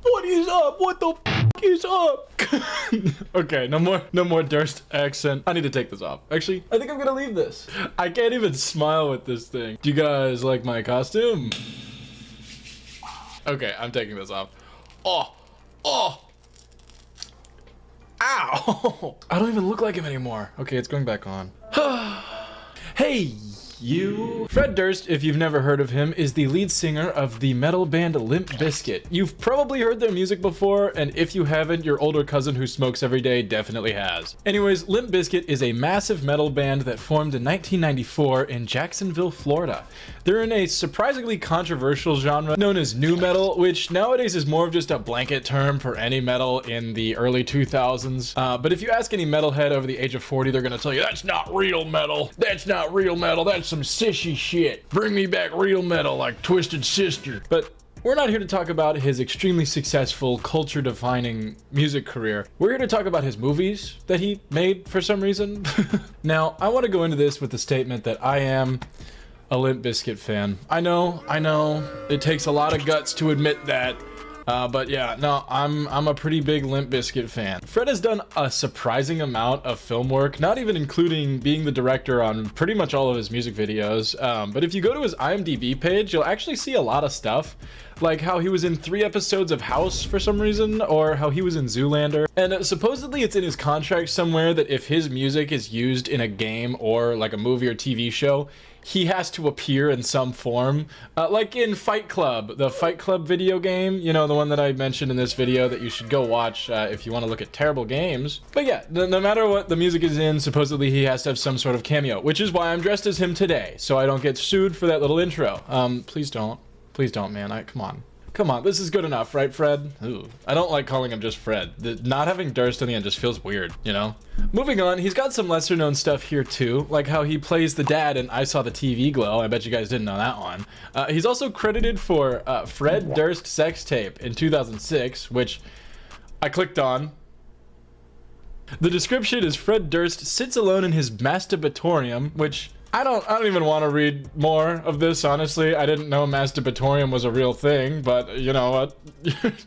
What is up? What the f is up? Okay, no more Durst accent. I need to take this off. Actually, I think I'm gonna leave this. I can't even smile with this thing. Do you guys like my costume? Okay, I'm taking this off. Oh, ow. I don't even look like him anymore. Okay, it's going back on. Hey, you. Fred Durst, if you've never heard of him, is the lead singer of the metal band Limp Bizkit. You've probably heard their music before, and if you haven't, your older cousin who smokes every day definitely has. Anyways, Limp Bizkit is a massive metal band that formed in 1994 in Jacksonville, Florida. They're in a surprisingly controversial genre known as nu metal, which nowadays is more of just a blanket term for any metal in the early 2000s. But if you ask any metalhead over the age of 40, they're gonna tell you, that's not real metal. That's not real metal. That's some sissy shit. Bring me back real metal like Twisted Sister. But we're not here to talk about his extremely successful, culture-defining music career. We're here to talk about his movies that he made for some reason. Now, I want to go into this with the statement that I am a Limp Bizkit fan. I know, it takes a lot of guts to admit that. But yeah, no, I'm a pretty big Limp Bizkit fan. Fred has done a surprising amount of film work, not even including being the director on pretty much all of his music videos. But if you go to his IMDb page, you'll actually see a lot of stuff. Like how he was in 3 episodes of House for some reason, or how he was in Zoolander. And supposedly it's in his contract somewhere that if his music is used in a game or like a movie or TV show, he has to appear in some form. Like in Fight Club, the Fight Club video game, you know, the one that I mentioned in this video that you should go watch if you want to look at terrible games. But yeah, no matter what the music is in, supposedly he has to have some sort of cameo, which is why I'm dressed as him today, so I don't get sued for that little intro. Please don't. Please don't, man. Come on, this is good enough, right, Fred? Ooh, I don't like calling him just Fred. Not having Durst in the end just feels weird, you know? Moving on, he's got some lesser known stuff here too, like how he plays the dad in I Saw the TV Glow. I bet you guys didn't know that one. He's also credited for Fred Durst Sex Tape in 2006, which I clicked on. The description is Fred Durst sits alone in his masturbatorium, which I don't even want to read more of this, honestly. I didn't know masturbatorium was a real thing, but you know what?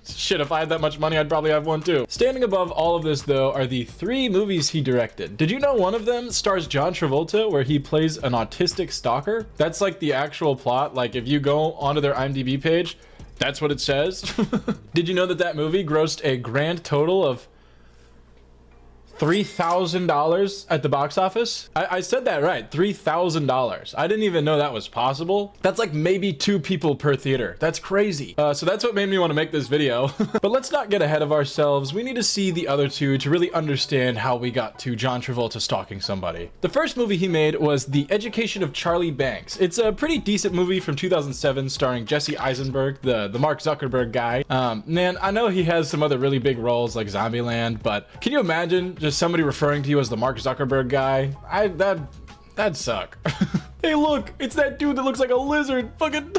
Shit, if I had that much money, I'd probably have one too. Standing above all of this, though, are the 3 movies he directed. Did you know one of them stars John Travolta, where he plays an autistic stalker? That's like the actual plot. Like if you go onto their IMDb page, that's what it says. Did you know that that movie grossed a grand total of $3,000 at the box office? I said that right, $3,000. I didn't even know that was possible. That's like maybe 2 people per theater. That's crazy. So that's what made me want to make this video. But let's not get ahead of ourselves. We need to see the other 2 to really understand how we got to John Travolta stalking somebody. The first movie he made was The Education of Charlie Banks. It's a pretty decent movie from 2007 starring Jesse Eisenberg, the Mark Zuckerberg guy. Man, I know he has some other really big roles like Zombieland, but can you imagine just somebody referring to you as the Mark Zuckerberg guy? That'd suck. Hey look, it's that dude that looks like a lizard. Fucking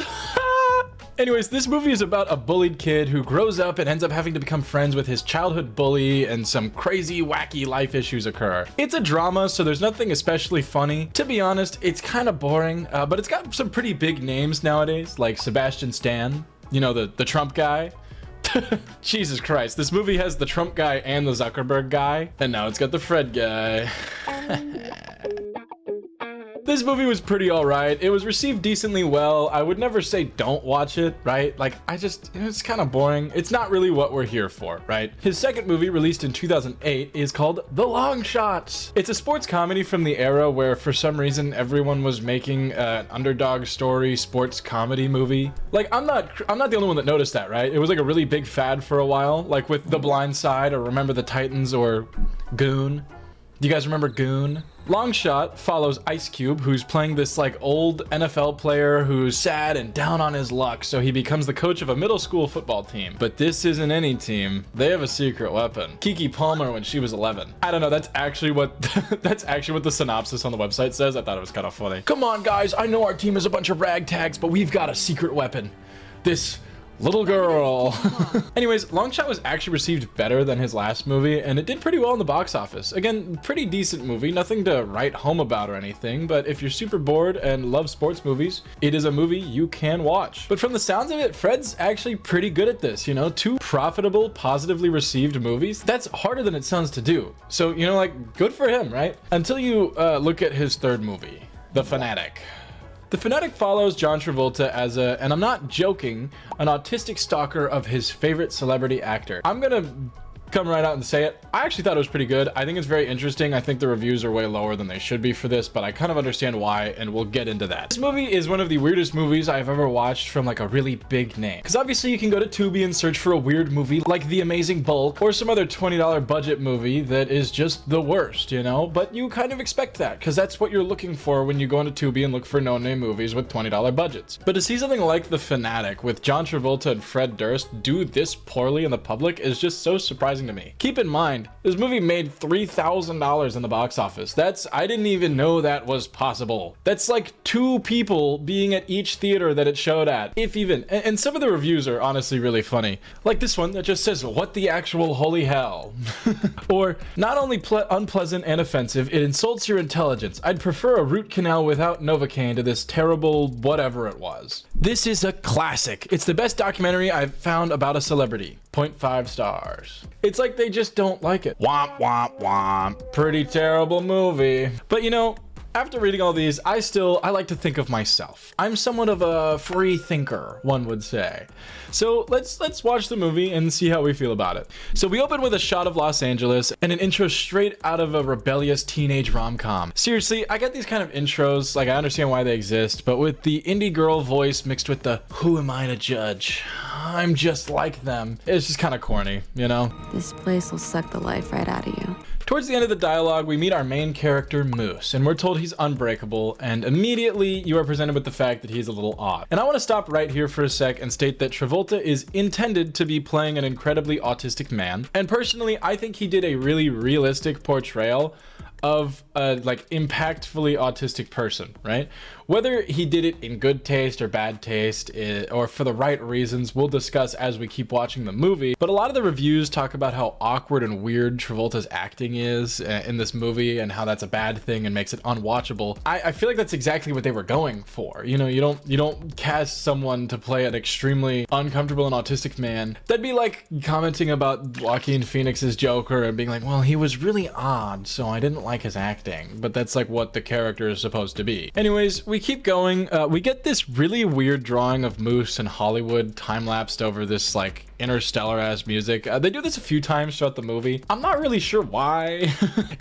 Anyways, this movie is about a bullied kid who grows up and ends up having to become friends with his childhood bully, and some crazy, wacky life issues occur. It's a drama, so there's nothing especially funny. To be honest, it's kind of boring, but it's got some pretty big names nowadays, like Sebastian Stan, you know, the Trump guy. Jesus Christ, this movie has the Trump guy and the Zuckerberg guy, and now it's got the Fred guy. This movie was pretty alright. It was received decently well. I would never say don't watch it, right? Like, it's kind of boring. It's not really what we're here for, right? His second movie, released in 2008, is called The Longshots. It's a sports comedy from the era where, for some reason, everyone was making an underdog story sports comedy movie. Like, I'm not the only one that noticed that, right? It was like a really big fad for a while, like with The Blind Side or Remember the Titans or Goon. Do you guys remember Goon? Longshot follows Ice Cube, who's playing this like old NFL player who's sad and down on his luck, so he becomes the coach of a middle school football team. But this isn't any team. They have a secret weapon. Kiki Palmer when she was 11. I don't know, that's actually what the synopsis on the website says. I thought it was kind of funny. Come on guys, I know our team is a bunch of ragtags, but we've got a secret weapon. This Little girl. Anyways, Longshot was actually received better than his last movie, and it did pretty well in the box office. Again, pretty decent movie, nothing to write home about or anything, but if you're super bored and love sports movies, it is a movie you can watch. But from the sounds of it, Fred's actually pretty good at this, you know? 2 profitable, positively received movies. That's harder than it sounds to do. So, you know, like, good for him, right? Until you look at his 3rd movie, The Fanatic. The Fanatic follows John Travolta as and I'm not joking, an autistic stalker of his favorite celebrity actor. I'm gonna come right out and say it. I actually thought it was pretty good. I think it's very interesting. I think the reviews are way lower than they should be for this, but I kind of understand why, and we'll get into that. This movie is one of the weirdest movies I've ever watched from like a really big name. Because obviously you can go to Tubi and search for a weird movie like The Amazing Bulk or some other $20 budget movie that is just the worst, you know? But you kind of expect that because that's what you're looking for when you go into Tubi and look for no-name movies with $20 budgets. But to see something like The Fanatic with John Travolta and Fred Durst do this poorly in the public is just so surprising to me. Keep in mind, this movie made $3,000 in the box office. I didn't even know that was possible. That's like 2 people being at each theater that it showed at, if even. And some of the reviews are honestly really funny. Like this one that just says, "What the actual holy hell?" Or, "Not only unpleasant and offensive, it insults your intelligence. I'd prefer a root canal without Novocaine to this terrible whatever it was." This is a classic. It's the best documentary I've found about a celebrity. 0.5 stars. It's like they just don't like it. Womp, womp, womp. Pretty terrible movie. But you know, after reading all these, I like to think of myself. I'm somewhat of a free thinker, one would say. So let's watch the movie and see how we feel about it. So we open with a shot of Los Angeles and an intro straight out of a rebellious teenage rom-com. Seriously, I get these kind of intros, like I understand why they exist, but with the indie girl voice mixed with the "who am I to judge? I'm just like them." It's just kind of corny, you know? This place will suck the life right out of you. Towards the end of the dialogue, we meet our main character, Moose, and we're told he's unbreakable, and immediately you are presented with the fact that he's a little odd. And I want to stop right here for a sec and state that Travolta is intended to be playing an incredibly autistic man, and personally, I think he did a really realistic portrayal of a like impactfully autistic person, right? Whether he did it in good taste or bad taste, or for the right reasons, we'll discuss as we keep watching the movie. But a lot of the reviews talk about how awkward and weird Travolta's acting is in this movie and how that's a bad thing and makes it unwatchable. I feel like that's exactly what they were going for. You know, you don't cast someone to play an extremely uncomfortable and autistic man. That'd be like commenting about Joaquin Phoenix's Joker and being like, well, he was really odd, so I didn't like his acting. But that's like what the character is supposed to be. Anyways, we keep going. We get this really weird drawing of Moose in Hollywood time-lapsed over this like interstellar-ass music. They do this a few times throughout the movie. I'm not really sure why.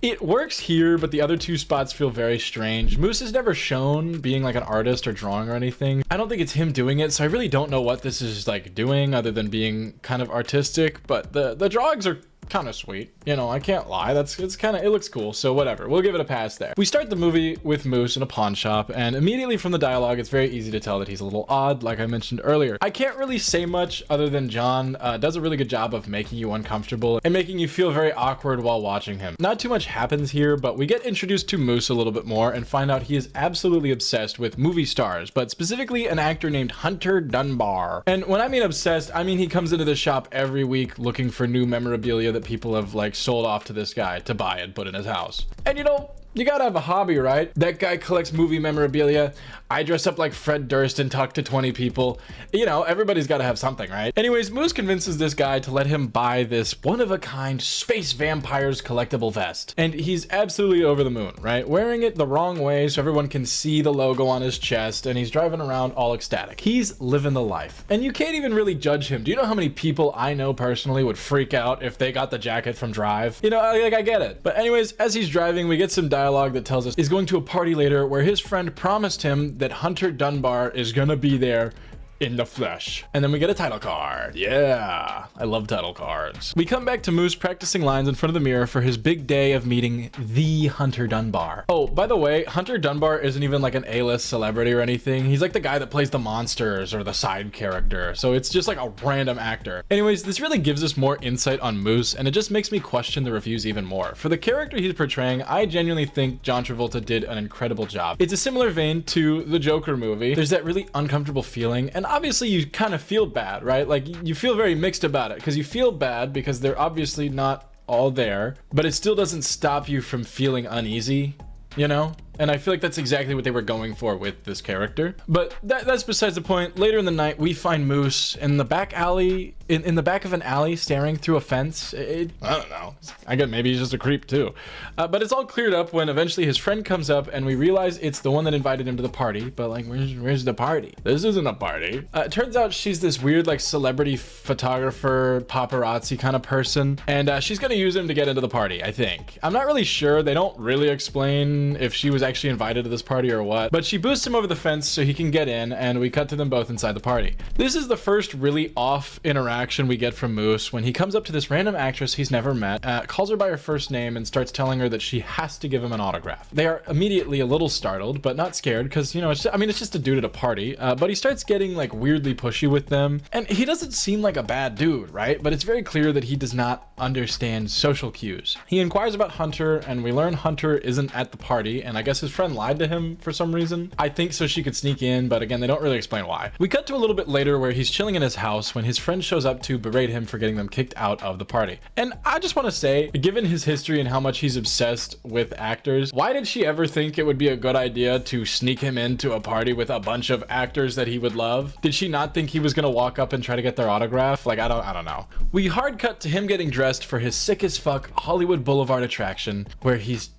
It works here, but the other 2 spots feel very strange. Moose is never shown being like an artist or drawing or anything. I don't think it's him doing it, so I really don't know what this is like doing other than being kind of artistic, but the drawings are kind of sweet, you know, I can't lie. It looks cool, so whatever, we'll give it a pass there. We start the movie with Moose in a pawn shop, and immediately from the dialogue it's very easy to tell that he's a little odd, like I mentioned earlier. I can't really say much other than John does a really good job of making you uncomfortable and making you feel very awkward while watching him. Not too much happens here, but we get introduced to Moose a little bit more and find out he is absolutely obsessed with movie stars, but specifically an actor named Hunter Dunbar. And when I mean obsessed, I mean he comes into the shop every week looking for new memorabilia that people have like sold off to this guy to buy and put in his house. And you know, you gotta have a hobby, right? That guy collects movie memorabilia. I dress up like Fred Durst and talk to 20 people. You know, everybody's gotta have something, right? Anyways, Moose convinces this guy to let him buy this one-of-a-kind space vampires collectible vest. And he's absolutely over the moon, right? Wearing it the wrong way so everyone can see the logo on his chest, and he's driving around all ecstatic. He's living the life. And you can't even really judge him. Do you know how many people I know personally would freak out if they got the jacket from Drive? You know, like I get it. But anyways, as he's driving, we get some dialogue that tells us he's going to a party later where his friend promised him that Hunter Dunbar is gonna be there in the flesh. And then we get a title card. Yeah, I love title cards. We come back to Moose practicing lines in front of the mirror for his big day of meeting the Hunter Dunbar. Oh, by the way, Hunter Dunbar isn't even like an A-list celebrity or anything. He's like the guy that plays the monsters or the side character. So it's just like a random actor. Anyways, this really gives us more insight on Moose, and it just makes me question the reviews even more. For the character he's portraying, I genuinely think John Travolta did an incredible job. It's a similar vein to the Joker movie. There's that really uncomfortable feeling, and obviously you kind of feel bad, right? Like you feel very mixed about it, because you feel bad because they're obviously not all there, but it still doesn't stop you from feeling uneasy, you know? And I feel like that's exactly what they were going for with this character. But that's besides the point. Later in the night, we find Moose in the back alley, in the back of an alley, staring through a fence. I don't know. I guess maybe he's just a creep too. But it's all cleared up when eventually his friend comes up and we realize it's the one that invited him to the party. But like, where's the party? This isn't a party. It turns out she's this weird like celebrity photographer, paparazzi kind of person. And she's gonna use him to get into the party, I think. I'm not really sure. They don't really explain if she was actually invited to this party or what, but she boosts him over the fence so he can get in, and we cut to them both inside the party. This is the first really off interaction we get from Moose when he comes up to this random actress he's never met, calls her by her first name, and starts telling her that she has to give him an autograph. They are immediately a little startled, but not scared, because, you know, it's just a dude at a party, but he starts getting like weirdly pushy with them, and he doesn't seem like a bad dude, right? But it's very clear that he does not understand social cues. He inquires about Hunter, and we learn Hunter isn't at the party, and I guess his friend lied to him for some reason. I think so she could sneak in, but again, they don't really explain why. We cut to a little bit later where he's chilling in his house when his friend shows up to berate him for getting them kicked out of the party. And I just want to say, given his history and how much he's obsessed with actors, why did she ever think it would be a good idea to sneak him into a party with a bunch of actors that he would love? Did she not think he was gonna walk up and try to get their autograph? Like, I don't know. We hard cut to him getting dressed for his sick as fuck Hollywood Boulevard attraction, where he's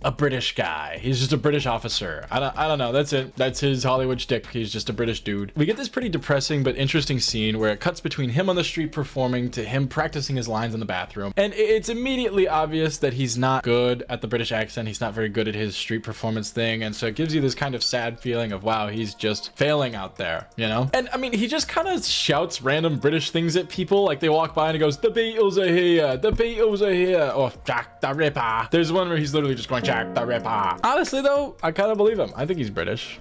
a British guy. He's just a British officer. I don't know. That's it. That's his Hollywood shtick. He's just a British dude. We get this pretty depressing but interesting scene where it cuts between him on the street performing to him practicing his lines in the bathroom. And it's immediately obvious that he's not good at the British accent. He's not very good at his street performance thing. And so it gives you this kind of sad feeling of, wow, he's just failing out there, you know? And I mean, he just kind of shouts random British things at people. Like they walk by and he goes, "The Beatles are here. The Beatles are here." Or "Jack the Ripper." There's one where he's literally just going, "Jack the Ripper." Honestly though, I kind of believe him. I think he's British.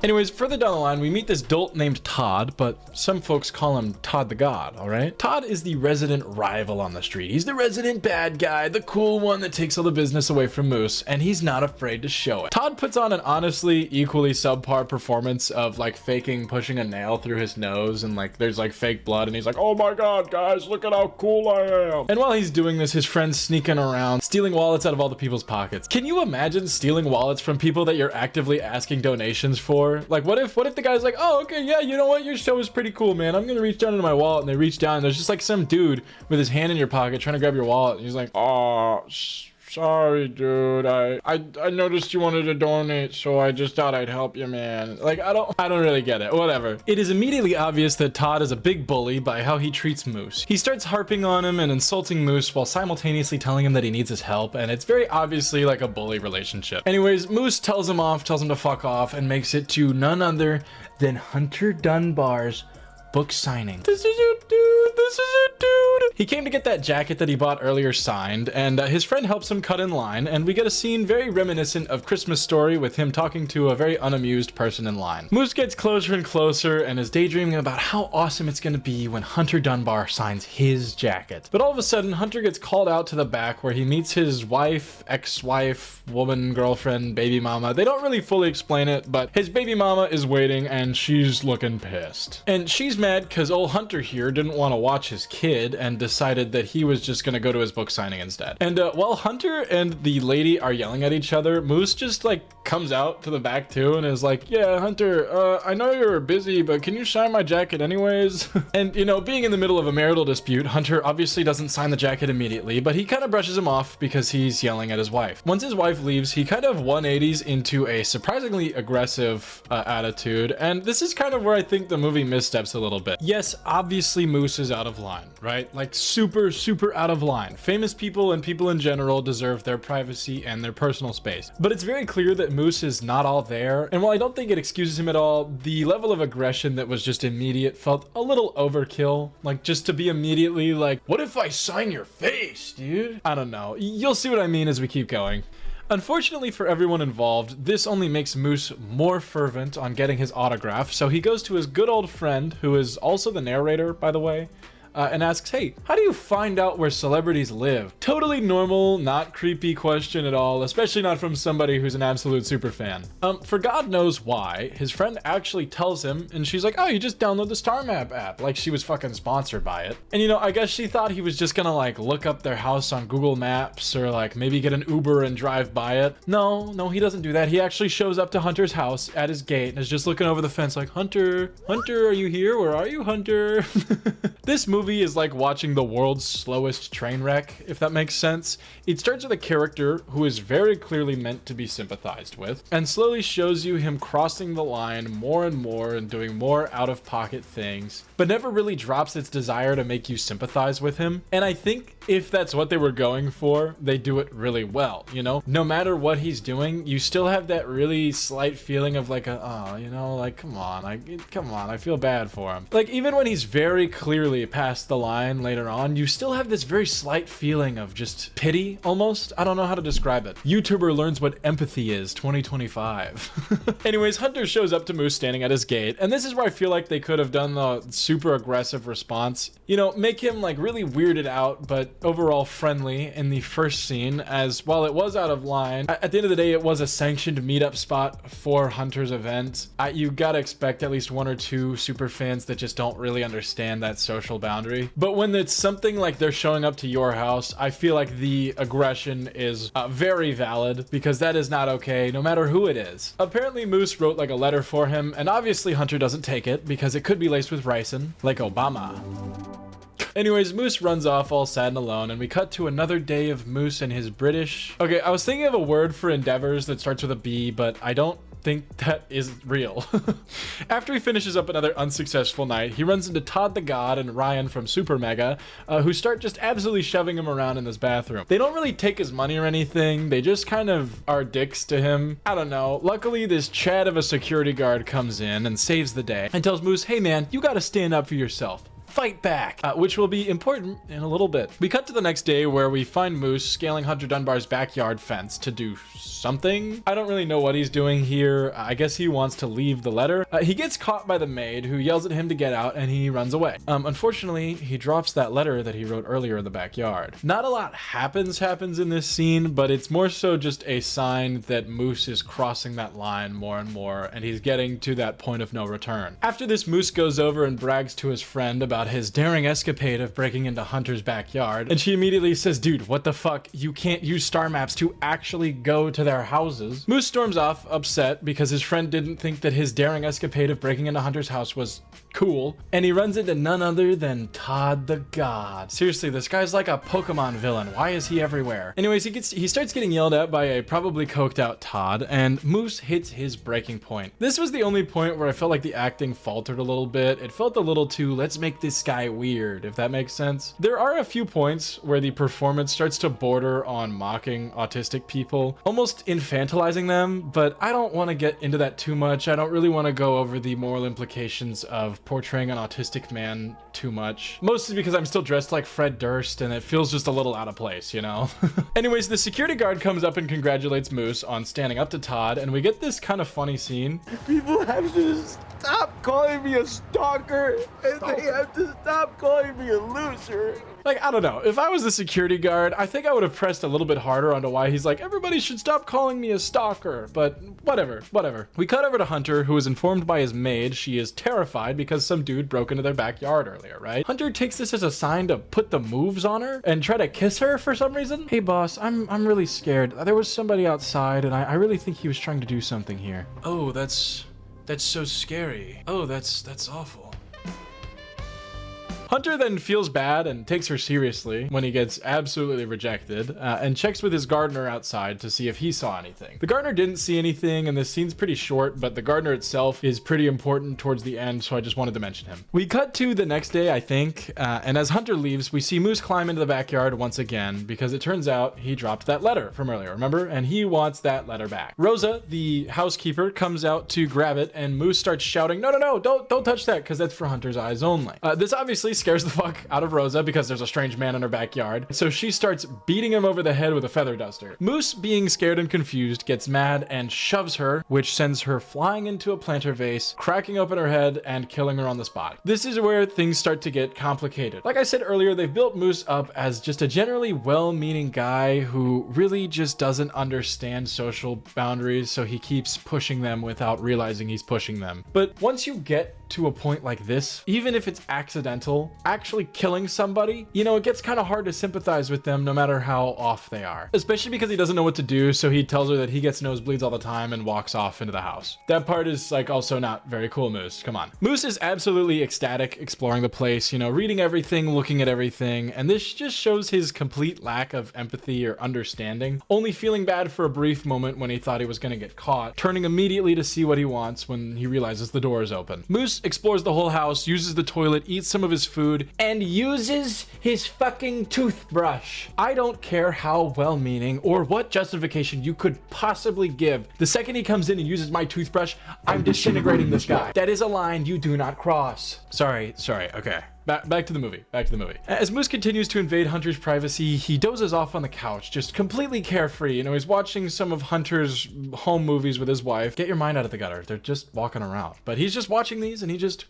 Anyways, further down the line, we meet this dolt named Todd, but some folks call him Todd the God, all right? Todd is the resident rival on the street. He's the resident bad guy, the cool one that takes all the business away from Moose, and he's not afraid to show it. Todd puts on an honestly equally subpar performance of like faking pushing a nail through his nose, and like there's like fake blood, and he's like, "Oh my god, guys, look at how cool I am." And while he's doing this, his friend's sneaking around, stealing wallets out of all the people's pockets. Can you imagine stealing wallets from people that you're actively asking donations for? Like, what if the guy's like, "Oh, okay, yeah, you know what, your show is pretty cool, man, I'm gonna reach down into my wallet," and they reach down and there's just like some dude with his hand in your pocket trying to grab your wallet, and he's like, "Oh, sorry, dude. I noticed you wanted to donate, so I just thought I'd help you, man." Like, I don't really get it. Whatever. It is immediately obvious that Todd is a big bully by how he treats Moose. He starts harping on him and insulting Moose while simultaneously telling him that he needs his help, and it's very obviously like a bully relationship. Anyways, Moose tells him to fuck off, and makes it to none other than Hunter Dunbar's book signing. This is it, dude. This is it, dude. He came to get that jacket that he bought earlier signed, and his friend helps him cut in line, and we get a scene very reminiscent of Christmas Story with him talking to a very unamused person in line. Moose gets closer and closer and is daydreaming about how awesome it's gonna be when Hunter Dunbar signs his jacket. But all of a sudden, Hunter gets called out to the back where he meets his wife, ex-wife, woman, girlfriend, baby mama. They don't really fully explain it, but his baby mama is waiting and she's looking pissed. And she's mad because old Hunter here didn't want to watch his kid and decided that he was just gonna go to his book signing instead. And while Hunter and the lady are yelling at each other, Moose just like comes out to the back too and is like, "Yeah, Hunter, I know you're busy, but can you sign my jacket anyways?" And you know, being in the middle of a marital dispute, Hunter obviously doesn't sign the jacket immediately, but he kind of brushes him off because he's yelling at his wife. Once his wife leaves, he kind of 180s into a surprisingly aggressive attitude, and this is kind of where I think the movie missteps a little bit. Yes, obviously Moose is out of line, right? Like super out of line. Famous people and people in general deserve their privacy and their personal space. But it's very clear that Moose is not all there, and while I don't think it excuses him at all, the level of aggression that was just immediate felt a little overkill. Like, just to be immediately like, "What if I sign your face, dude?" I don't know. You'll see what I mean as we keep going. Unfortunately for everyone involved, this only makes Moose more fervent on getting his autograph, so he goes to his good old friend, who is also the narrator, by the way, and asks, hey, how do you find out where celebrities live? Totally normal, not creepy question at all, especially not from somebody who's an absolute super fan. For God knows why, his friend actually tells him, and she's like, oh, you just download the Star Map app, like she was fucking sponsored by it. And you know, I guess she thought he was just gonna like look up their house on Google Maps or like maybe get an Uber and drive by it. No, he doesn't do that. He actually shows up to Hunter's house at his gate and is just looking over the fence like, Hunter, are you here? Where are you, Hunter? This movie is like watching the world's slowest train wreck, if that makes sense. It starts with a character who is very clearly meant to be sympathized with, and slowly shows you him crossing the line more and more and doing more out-of-pocket things, but never really drops its desire to make you sympathize with him. And I think if that's what they were going for, they do it really well, you know? No matter what he's doing, you still have that really slight feeling of like you know, like, come on, I feel bad for him. Like, even when he's very clearly past the line later on, you still have this very slight feeling of just pity, almost. I don't know how to describe it. YouTuber learns what empathy is, 2025. Anyways, Hunter shows up to Moose standing at his gate, and this is where I feel like they could have done the super aggressive response. You know, make him like really weirded out, but overall friendly in the first scene, as while it was out of line, at the end of the day, it was a sanctioned meetup spot for Hunter's event. You gotta expect at least one or two super fans that just don't really understand that social boundary. But when it's something like they're showing up to your house, I feel like the aggression is very valid, because that is not okay, no matter who it is. Apparently Moose wrote like a letter for him, and obviously Hunter doesn't take it because it could be laced with ricin, like Obama. Anyways, Moose runs off all sad and alone, and we cut to another day of Moose and his British... Okay, I was thinking of a word for endeavors that starts with a B, but I don't think that is real. After he finishes up another unsuccessful night, he runs into Todd the God and Ryan from Super Mega, who start just absolutely shoving him around in this bathroom. They don't really take his money or anything, they just kind of are dicks to him. I don't know. Luckily, this Chad of a security guard comes in and saves the day and tells Moose, hey man, you gotta stand up for yourself. Fight back, which will be important in a little bit. We cut to the next day where we find Moose scaling Hunter Dunbar's backyard fence to do something. I don't really know what he's doing here. I guess he wants to leave the letter. He gets caught by the maid, who yells at him to get out, and he runs away. Unfortunately, he drops that letter that he wrote earlier in the backyard. Not a lot happens in this scene, but it's more so just a sign that Moose is crossing that line more and more, and he's getting to that point of no return. After this, Moose goes over and brags to his friend about his daring escapade of breaking into Hunter's backyard, and she immediately says, dude, what the fuck? You can't use star maps to actually go to their houses. Moose storms off, upset, because his friend didn't think that his daring escapade of breaking into Hunter's house was cool, and he runs into none other than Todd the God. Seriously, this guy's like a Pokemon villain. Why is he everywhere? Anyways, he starts getting yelled at by a probably coked out Todd, and Moose hits his breaking point. This was the only point where I felt like the acting faltered a little bit. It felt a little too, let's make this guy weird, if that makes sense. There are a few points where the performance starts to border on mocking autistic people, almost infantilizing them, but I don't want to get into that too much. I don't really want to go over the moral implications of portraying an autistic man too much, mostly because I'm still dressed like Fred Durst and it feels just a little out of place, you know? Anyways, the security guard comes up and congratulates Moose on standing up to Todd, and we get this kind of funny scene. People have to stop calling me a stalker, and they have to stop calling me a loser. Like, I don't know. If I was the security guard, I think I would have pressed a little bit harder onto why he's like, everybody should stop calling me a stalker, but whatever. We cut over to Hunter, who is informed by his maid she is terrified because some dude broke into their backyard earlier, right? Hunter takes this as a sign to put the moves on her and try to kiss her for some reason. Hey boss, I'm really scared. There was somebody outside and I really think he was trying to do something here. Oh, that's so scary. Oh, that's awful. Hunter then feels bad and takes her seriously when he gets absolutely rejected, and checks with his gardener outside to see if he saw anything. The gardener didn't see anything, and this scene's pretty short, but the gardener itself is pretty important towards the end, so I just wanted to mention him. We cut to the next day, I think, and as Hunter leaves, we see Moose climb into the backyard once again, because it turns out he dropped that letter from earlier, remember? And he wants that letter back. Rosa, the housekeeper, comes out to grab it, and Moose starts shouting, no, don't touch that, because that's for Hunter's eyes only. This obviously scares the fuck out of Rosa because there's a strange man in her backyard. So she starts beating him over the head with a feather duster. Moose, being scared and confused, gets mad and shoves her, which sends her flying into a planter vase, cracking open her head and killing her on the spot. This is where things start to get complicated. Like I said earlier, they've built Moose up as just a generally well-meaning guy who really just doesn't understand social boundaries, so he keeps pushing them without realizing he's pushing them. But once you get to a point like this, even if it's accidental, actually killing somebody, you know, it gets kind of hard to sympathize with them no matter how off they are. Especially because he doesn't know what to do, so he tells her that he gets nosebleeds all the time and walks off into the house. That part is like also not very cool, Moose. Come on. Moose is absolutely ecstatic exploring the place, you know, reading everything, looking at everything, and this just shows his complete lack of empathy or understanding, only feeling bad for a brief moment when he thought he was going to get caught, turning immediately to see what he wants when he realizes the door is open. Moose explores the whole house, uses the toilet, eats some of his food, and uses his fucking toothbrush. I don't care how well-meaning or what justification you could possibly give. The second he comes in and uses my toothbrush, I'm disintegrating this guy. That is a line you do not cross. Sorry, okay. Back to the movie. As Moose continues to invade Hunter's privacy, he dozes off on the couch, just completely carefree. You know, he's watching some of Hunter's home movies with his wife. Get your mind out of the gutter. They're just walking around. But he's just watching these and he just...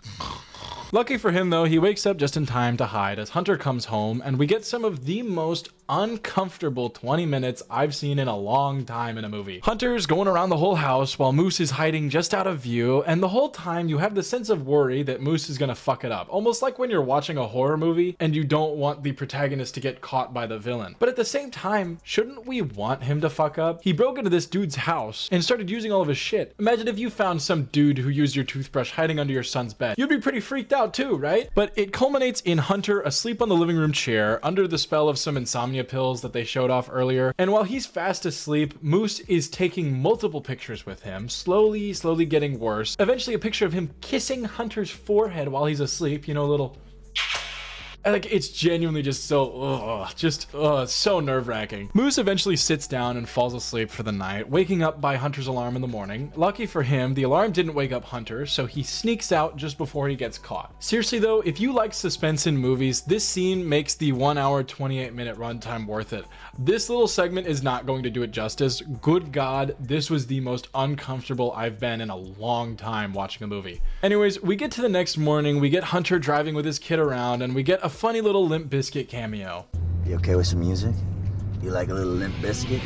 Lucky for him, though, he wakes up just in time to hide as Hunter comes home, and we get some of the most uncomfortable 20 minutes I've seen in a long time in a movie. Hunter's going around the whole house while Moose is hiding just out of view, and the whole time you have the sense of worry that Moose is gonna fuck it up. Almost like when you're watching a horror movie and you don't want the protagonist to get caught by the villain. But at the same time, shouldn't we want him to fuck up? He broke into this dude's house and started using all of his shit. Imagine if you found some dude who used your toothbrush hiding under your son's bed. You'd be pretty freaked out too, right? But it culminates in Hunter asleep on the living room chair under the spell of some insomnia pills that they showed off earlier. And while he's fast asleep, Moose is taking multiple pictures with him, slowly getting worse. Eventually a picture of him kissing Hunter's forehead while he's asleep, you know, a little... Like, it's genuinely just so, so nerve-wracking. Moose eventually sits down and falls asleep for the night, waking up by Hunter's alarm in the morning. Lucky for him, the alarm didn't wake up Hunter, so he sneaks out just before he gets caught. Seriously though, if you like suspense in movies, this scene makes the 1 hour, 28-minute runtime worth it. This little segment is not going to do it justice. Good God, this was the most uncomfortable I've been in a long time watching a movie. Anyways, we get to the next morning, we get Hunter driving with his kid around, and we get a funny little Limp Bizkit cameo. You okay with some music? You like a little Limp Bizkit?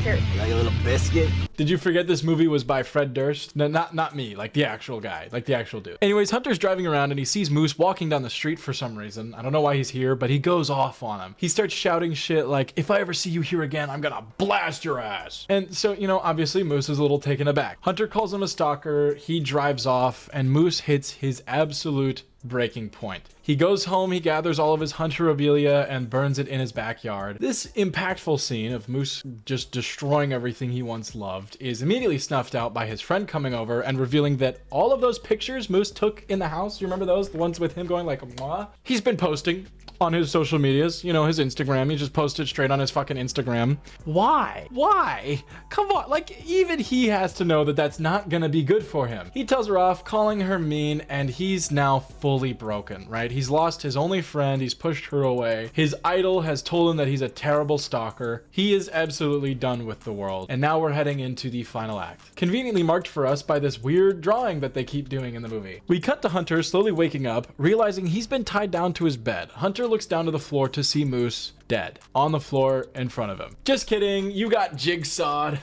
Sure. You like a little biscuit? Did you forget this movie was by Fred Durst? No, not me, like the actual guy, like the actual dude. Anyways, Hunter's driving around and he sees Moose walking down the street for some reason. I don't know why he's here, but he goes off on him. He starts shouting shit like, if I ever see you here again, I'm gonna blast your ass. And so, you know, obviously Moose is a little taken aback. Hunter calls him a stalker, he drives off, and Moose hits his absolute breaking point. He goes home, he gathers all of his hunterabilia and burns it in his backyard. This impactful scene of Moose just destroying everything he once loved is immediately snuffed out by his friend coming over and revealing that all of those pictures Moose took in the house, you remember those? The ones with him going like, mwah? He's been posting on his social medias, you know, his Instagram. He just posted straight on his fucking Instagram. Why? Come on, like, even he has to know that that's not gonna be good for him. He tells her off, calling her mean, and he's now fully broken, right? He's lost his only friend, he's pushed her away. His idol has told him that he's a terrible stalker. He is absolutely done with the world. And now we're heading into the final act, conveniently marked for us by this weird drawing that they keep doing in the movie. We cut to Hunter slowly waking up, realizing he's been tied down to his bed. Hunter looks down to the floor to see Moose dead on the floor in front of him. Just kidding, you got jigsawed.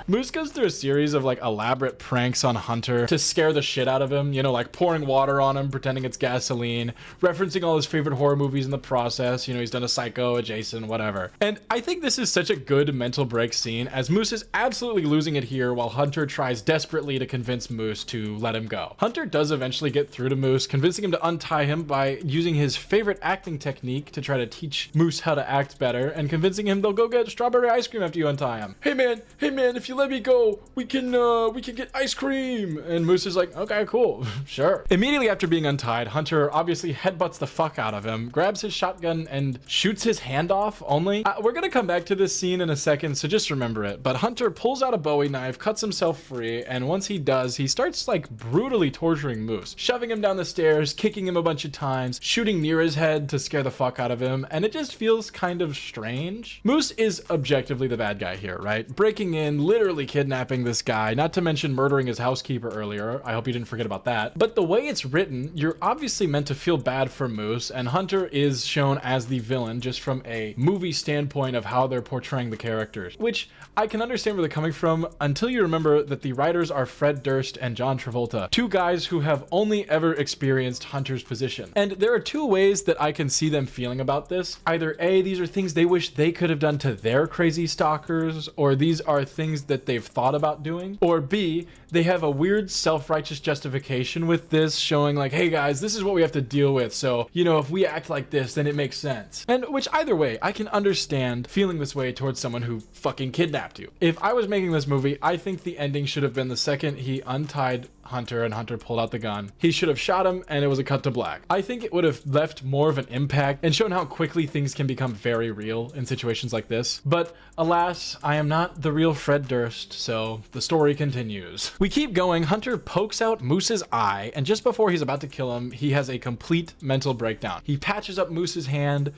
Moose goes through a series of like elaborate pranks on Hunter to scare the shit out of him, you know, like pouring water on him, pretending it's gasoline, referencing all his favorite horror movies in the process. You know, he's done a Psycho, a Jason, whatever. And I think this is such a good mental break scene, as Moose is absolutely losing it here while Hunter tries desperately to convince Moose to let him go. Hunter does eventually get through to Moose, convincing him to untie him by using his favorite acting technique to try to tease teach Moose how to act better and convincing him they'll go get strawberry ice cream after you untie him. Hey man, if you let me go, we can get ice cream. And Moose is like, okay, cool, sure. Immediately after being untied, Hunter obviously headbutts the fuck out of him, grabs his shotgun and shoots his hand off only. We're gonna come back to this scene in a second, so just remember it. But Hunter pulls out a Bowie knife, cuts himself free, and once he does, he starts like brutally torturing Moose, shoving him down the stairs, kicking him a bunch of times, shooting near his head to scare the fuck out of him, and it just feels kind of strange. Moose is objectively the bad guy here, right? Breaking in, literally kidnapping this guy, not to mention murdering his housekeeper earlier. I hope you didn't forget about that. But the way it's written, you're obviously meant to feel bad for Moose, and Hunter is shown as the villain just from a movie standpoint of how they're portraying the characters, which I can understand where they're coming from until you remember that the writers are Fred Durst and John Travolta, two guys who have only ever experienced Hunter's position. And there are two ways that I can see them feeling about this. Either A, these are things they wish they could have done to their crazy stalkers, or these are things that they've thought about doing, or B, they have a weird self-righteous justification with this, showing like, hey guys, this is what we have to deal with, so, you know, if we act like this, then it makes sense. And which either way, I can understand feeling this way towards someone who fucking kidnapped you. If I was making this movie, I think the ending should have been the second he untied Hunter and Hunter pulled out the gun. He should have shot him and it was a cut to black. I think it would have left more of an impact and shown how quickly things can become very real in situations like this. But alas, I am not the real Fred Durst, so the story continues. We keep going. Hunter pokes out Moose's eye, and just before he's about to kill him, he has a complete mental breakdown. He patches up Moose's hand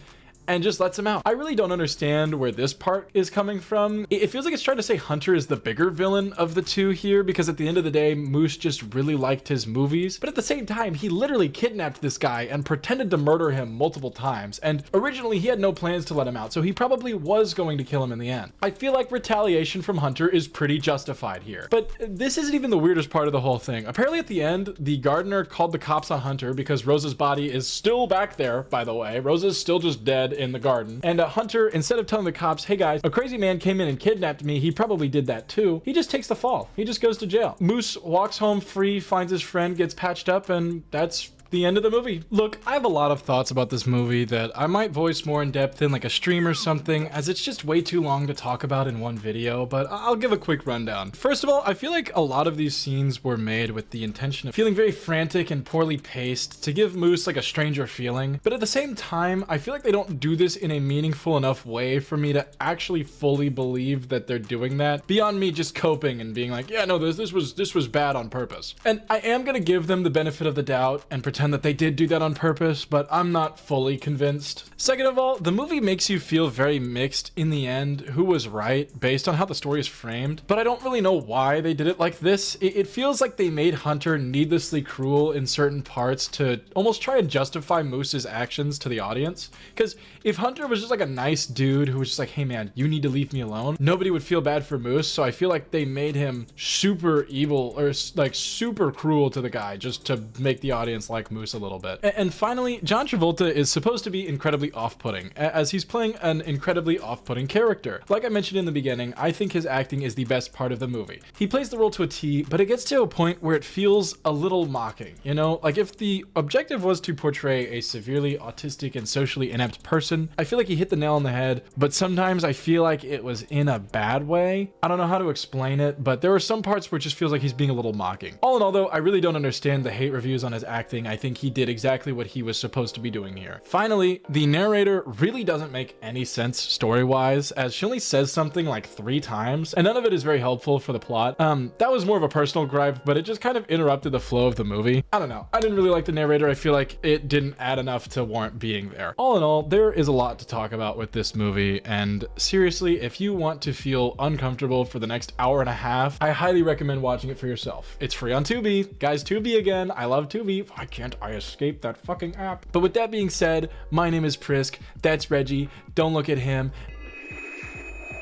and just lets him out. I really don't understand where this part is coming from. It feels like it's trying to say Hunter is the bigger villain of the two here, because at the end of the day, Moose just really liked his movies. But at the same time, he literally kidnapped this guy and pretended to murder him multiple times. And originally he had no plans to let him out, so he probably was going to kill him in the end. I feel like retaliation from Hunter is pretty justified here. But this isn't even the weirdest part of the whole thing. Apparently at the end, the gardener called the cops on Hunter because Rosa's body is still back there, by the way. Rosa's still just dead in the garden. And Hunter, instead of telling the cops, hey guys, a crazy man came in and kidnapped me, he probably did that too, he just takes the fall. He just goes to jail. Moose walks home free, finds his friend, gets patched up, and that's the end of the movie. Look, I have a lot of thoughts about this movie that I might voice more in depth in like a stream or something, as it's just way too long to talk about in one video, but I'll give a quick rundown. First of all, I feel like a lot of these scenes were made with the intention of feeling very frantic and poorly paced to give Moose like a stranger feeling, but at the same time, I feel like they don't do this in a meaningful enough way for me to actually fully believe that they're doing that, beyond me just coping and being like, yeah, no, this was bad on purpose. And I am gonna give them the benefit of the doubt and pretend that they did do that on purpose, but I'm not fully convinced. Second of all, the movie makes you feel very mixed in the end who was right based on how the story is framed, but I don't really know why they did it like this. It feels like they made Hunter needlessly cruel in certain parts to almost try and justify Moose's actions to the audience. Because if Hunter was just like a nice dude who was just like, hey man, you need to leave me alone, nobody would feel bad for Moose, so I feel like they made him super evil or like super cruel to the guy just to make the audience like Moose a little bit. And finally, John Travolta is supposed to be incredibly off-putting, as he's playing an incredibly off-putting character. Like I mentioned in the beginning, I think his acting is the best part of the movie. He plays the role to a T, but it gets to a point where it feels a little mocking, you know? Like if the objective was to portray a severely autistic and socially inept person, I feel like he hit the nail on the head, but sometimes I feel like it was in a bad way. I don't know how to explain it, but there are some parts where it just feels like he's being a little mocking. All in all though, I really don't understand the hate reviews on his acting. I think he did exactly what he was supposed to be doing here. Finally, the narrator really doesn't make any sense story-wise, as she only says something like 3 times, and none of it is very helpful for the plot. That was more of a personal gripe, but it just kind of interrupted the flow of the movie. I don't know. I didn't really like the narrator. I feel like it didn't add enough to warrant being there. All in all, there is a lot to talk about with this movie, and seriously, if you want to feel uncomfortable for the next hour and a half, I highly recommend watching it for yourself. It's free on Tubi. Guys, Tubi again. I love Tubi. Why can't I escape that fucking app? But with that being said, my name is Prisk. That's Reggie. Don't look at him.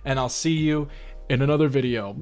And I'll see you in another video.